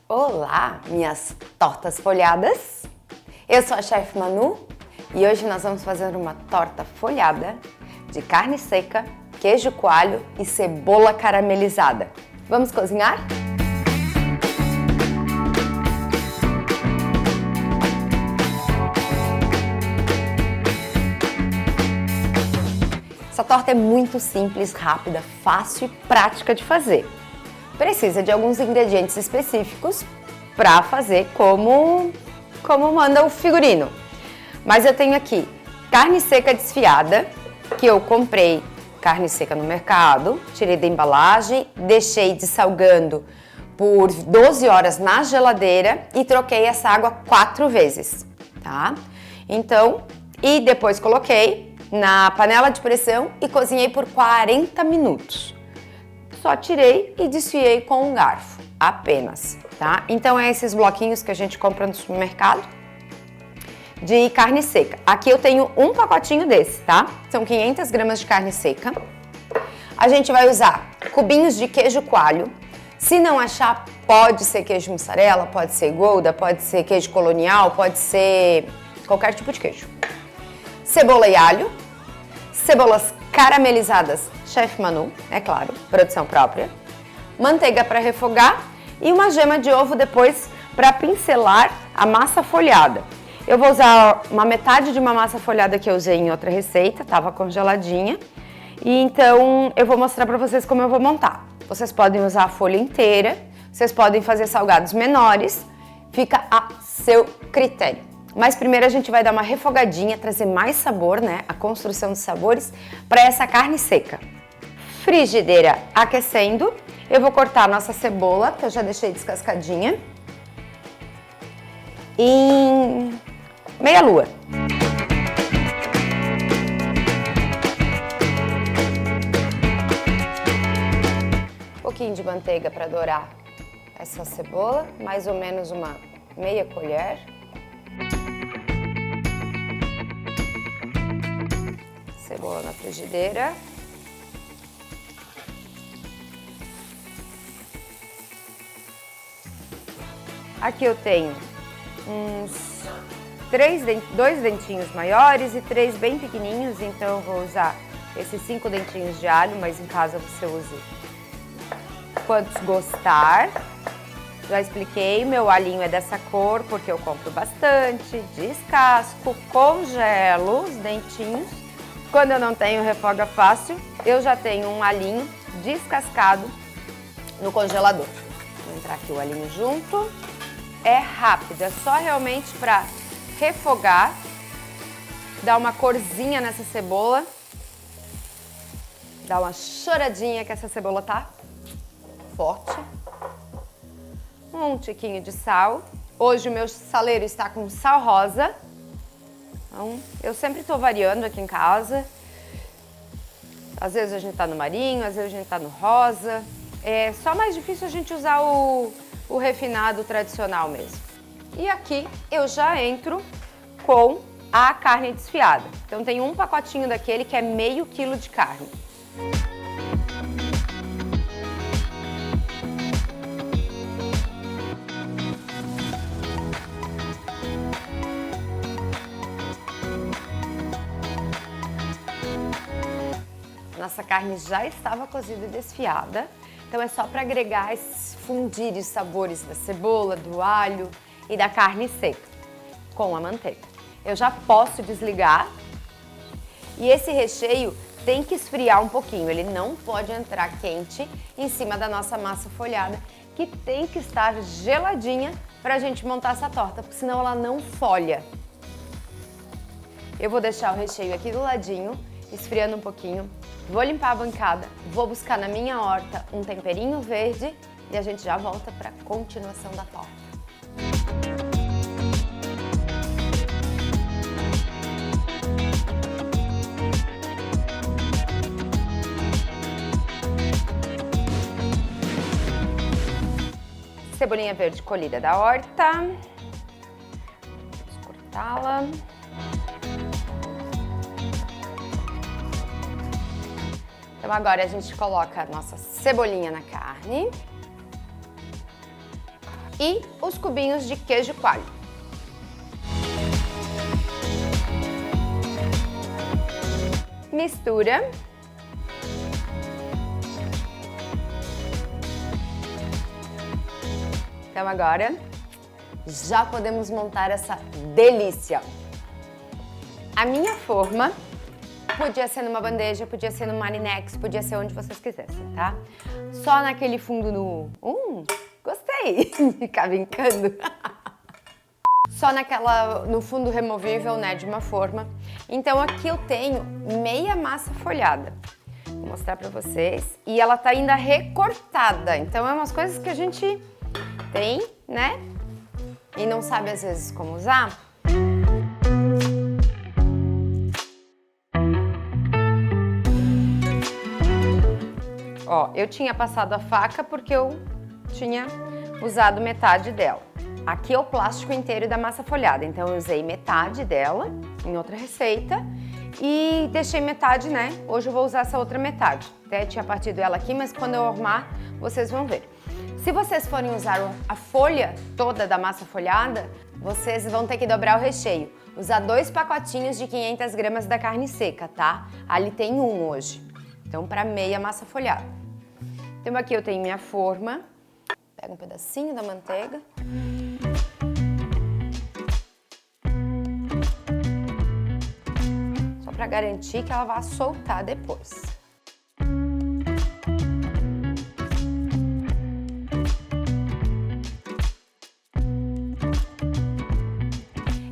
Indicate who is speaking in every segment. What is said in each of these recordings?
Speaker 1: Olá, minhas tortas folhadas! Eu sou a chefe Manu e hoje nós vamos fazer uma torta folhada de carne seca, queijo coalho e cebola caramelizada. Vamos cozinhar? Essa torta é muito simples, rápida, fácil e prática de fazer. Precisa de alguns ingredientes específicos para fazer como manda o figurino. Mas eu tenho aqui carne seca desfiada, que eu comprei carne seca no mercado, tirei da embalagem, deixei dessalgando por 12 horas na geladeira e troquei essa água 4 vezes, tá? Então, e depois coloquei na panela de pressão e cozinhei por 40 minutos. Só tirei e desfiei com um garfo, apenas, tá? Então é esses bloquinhos que a gente compra no supermercado de carne seca. Aqui eu tenho um pacotinho desse, tá? São 500 gramas de carne seca. A gente vai usar cubinhos de queijo coalho. Se não achar, pode ser queijo mussarela, pode ser gouda, pode ser queijo colonial, pode ser qualquer tipo de queijo. Cebola e alho. Cebolas caramelizadas, Chef Manu, é claro, produção própria. Manteiga para refogar e uma gema de ovo depois para pincelar a massa folhada. Eu vou usar uma metade de uma massa folhada que eu usei em outra receita, estava congeladinha. E então eu vou mostrar para vocês como eu vou montar. Vocês podem usar a folha inteira, vocês podem fazer salgados menores, fica a seu critério. Mas primeiro a gente vai dar uma refogadinha, trazer mais sabor, né? A construção dos sabores para essa carne seca. Frigideira aquecendo, eu vou cortar a nossa cebola, que eu já deixei descascadinha, em meia lua. Um pouquinho de manteiga para dourar essa cebola, mais ou menos uma meia colher. Cebola na frigideira. Aqui eu tenho uns 2 dentinhos maiores e 3 bem pequenininhos, então eu vou usar esses 5 dentinhos de alho, mas em casa você use quantos gostar. Já expliquei, meu alhinho é dessa cor porque eu compro bastante, descasco, congelo os dentinhos. Quando eu não tenho refoga fácil, eu já tenho um alhinho descascado no congelador. Vou entrar aqui o alhinho junto. É rápido, é só realmente para refogar, dar uma corzinha nessa cebola, dar uma choradinha que essa cebola tá forte. Um tiquinho de sal. Hoje o meu saleiro está com sal rosa. Então, eu sempre estou variando aqui em casa. Às vezes a gente tá no marinho, às vezes a gente tá no rosa. É só mais difícil a gente usar o refinado tradicional mesmo. E aqui eu já entro com a carne desfiada. Então tem um pacotinho daquele que é meio quilo de carne. Nossa carne já estava cozida e desfiada, então é só para agregar esses fundir os sabores da cebola, do alho e da carne seca com a manteiga. Eu já posso desligar e esse recheio tem que esfriar um pouquinho, ele não pode entrar quente em cima da nossa massa folhada, que tem que estar geladinha para a gente montar essa torta, porque senão ela não folha. Eu vou deixar o recheio aqui do ladinho, esfriando um pouquinho. Vou limpar a bancada, vou buscar na minha horta um temperinho verde e a gente já volta para a continuação da torta. Cebolinha verde colhida da horta. Vamos cortá-la. Então agora a gente coloca a nossa cebolinha na carne. e os cubinhos de queijo coalho. Mistura. Então agora já podemos montar essa delícia. A minha forma podia ser numa bandeja, podia ser no Marinex, podia ser onde vocês quisessem, tá? Só naquele fundo no... gostei de ficar brincando. Só no fundo removível, né, de uma forma. Então aqui eu tenho meia massa folhada. Vou mostrar pra vocês. E ela tá ainda recortada, então é umas coisas que a gente tem, né? E não sabe às vezes como usar. Ó, eu tinha passado a faca porque eu tinha usado metade dela. Aqui é o plástico inteiro da massa folhada, então eu usei metade dela em outra receita e deixei metade, né? Hoje eu vou usar essa outra metade. Até tinha partido ela aqui, mas quando eu arrumar, vocês vão ver. Se vocês forem usar a folha toda da massa folhada, vocês vão ter que dobrar o recheio. Usar 2 pacotinhos de 500 gramas da carne seca, tá? Ali tem 1 hoje. Então, para meia massa folhada. Então, aqui eu tenho minha forma. Pego um pedacinho da manteiga. Só para garantir que ela vai soltar depois.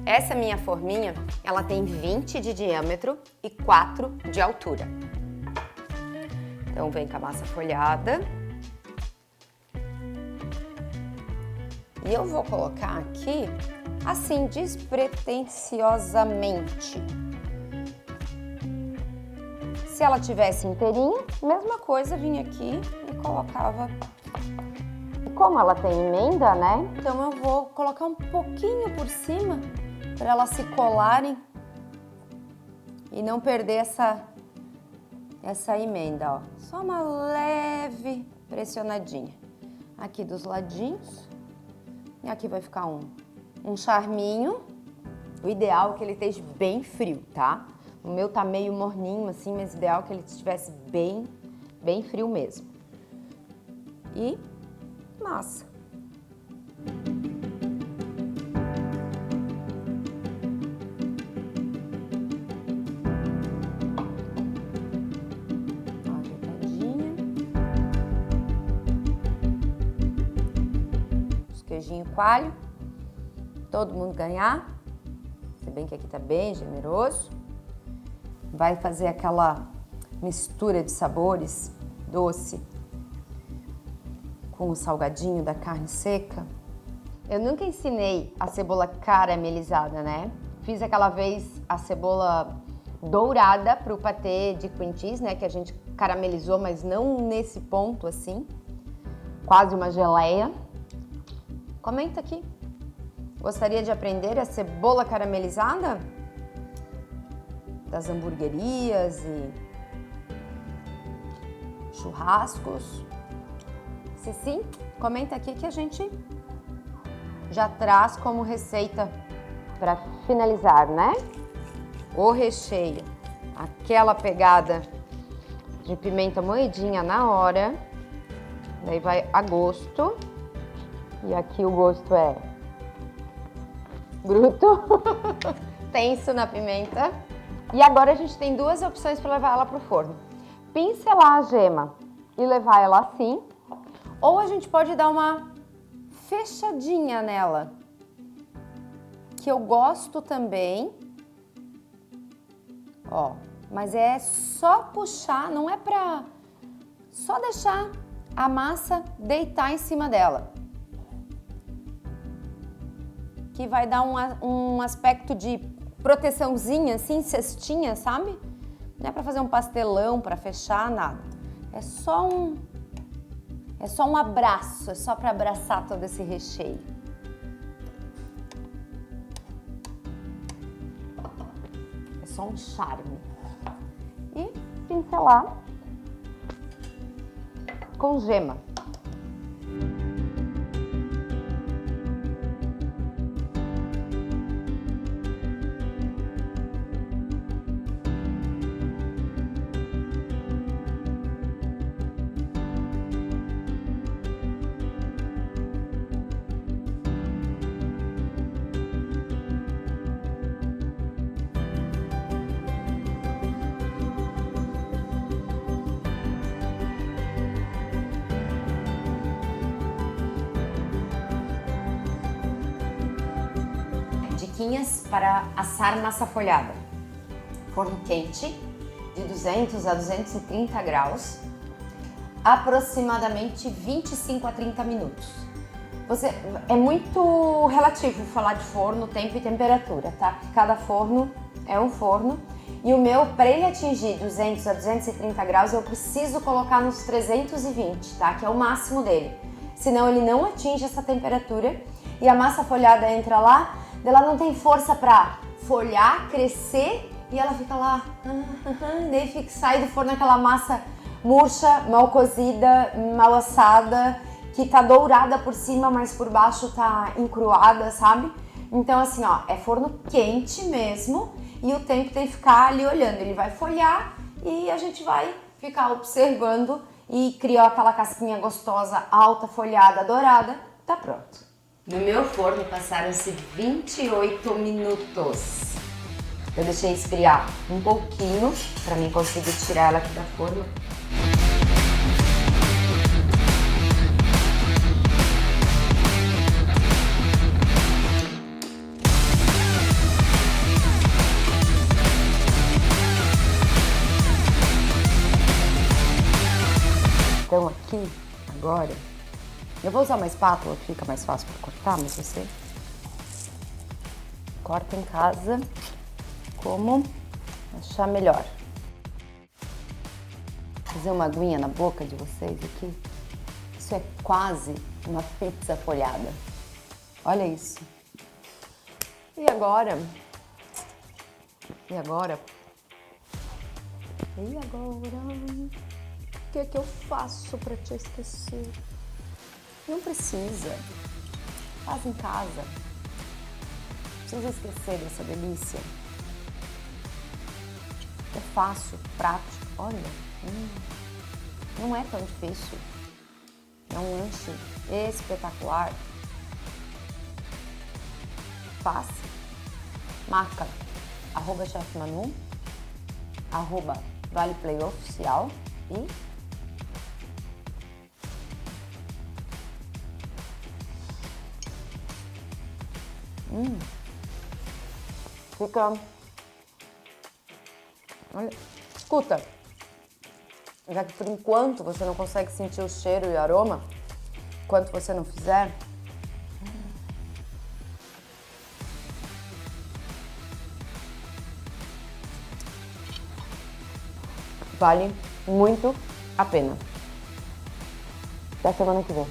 Speaker 1: Essa minha forminha, ela tem 20 de diâmetro e 4 de altura. Então vem com a massa folhada. E eu vou colocar aqui, assim, despretensiosamente. Se ela tivesse inteirinha, mesma coisa, vinha aqui e colocava. E como ela tem emenda, né? Então eu vou colocar um pouquinho por cima para elas se colarem e não perder essa emenda, ó. Só uma leve pressionadinha aqui dos ladinhos. E aqui vai ficar um charminho. O ideal é que ele esteja bem frio, tá? O meu tá meio morninho assim, mas o ideal é que ele estivesse bem frio mesmo. E massa. Queijinho coalho, todo mundo ganhar, se bem que aqui tá bem generoso. Vai fazer aquela mistura de sabores doce com o salgadinho da carne seca. Eu nunca ensinei a cebola caramelizada, né? Fiz aquela vez a cebola dourada pro patê de cream cheese, né? Que a gente caramelizou, mas não nesse ponto assim, quase uma geleia. Comenta aqui. Gostaria de aprender a cebola caramelizada? Das hamburguerias e churrascos? Se sim, comenta aqui que a gente já traz como receita para finalizar, né? O recheio, aquela pegada de pimenta moedinha na hora, daí vai a gosto. E aqui o gosto é bruto, tenso na pimenta. E agora a gente tem 2 opções para levar ela pro forno. Pincelar a gema e levar ela assim, ou a gente pode dar uma fechadinha nela, que eu gosto também. Ó, mas é só puxar, não é pra... Só deixar a massa deitar em cima dela. Que vai dar um aspecto de proteçãozinha, assim, cestinha, sabe? Não é pra fazer um pastelão, pra fechar, nada. É só um abraço, é só pra abraçar todo esse recheio. É só um charme. E pincelar com gema. boquinhas para assar massa folhada. Forno quente, de 200 a 230 graus, aproximadamente 25 a 30 minutos. É muito relativo falar de forno, tempo e temperatura, tá? Porque cada forno é um forno. E o meu, para ele atingir 200 a 230 graus, eu preciso colocar nos 320, tá? Que é o máximo dele. Senão ele não atinge essa temperatura e a massa folhada entra lá, ela não tem força para folhar, crescer e ela fica lá. Daí sai do forno aquela massa murcha, mal cozida, mal assada, que tá dourada por cima, mas por baixo tá encruada, sabe? Então assim, ó, é forno quente mesmo e o tempo tem que ficar ali olhando. Ele vai folhar e a gente vai ficar observando e criou aquela casquinha gostosa, alta, folhada, dourada, tá pronto. No meu forno passaram-se 28 minutos. Eu deixei esfriar um pouquinho para mim conseguir tirar ela aqui da forma. Então aqui, agora, eu vou usar uma espátula que fica mais fácil para cortar, mas você corta em casa como achar melhor. Vou fazer uma aguinha na boca de vocês aqui. Isso é quase uma pizza folhada. Olha isso. E agora? O que é que eu faço para te esquecer? Não precisa. Faz em casa. Não precisa esquecer dessa delícia. É fácil, prático. Olha, não é tão difícil. É um lanche espetacular. Faz. Marca @chefmanu, @ValePlayOficial e fica... Olha, escuta, já que por enquanto você não consegue sentir o cheiro e o aroma, enquanto você não fizer, vale muito a pena. Até semana que vem.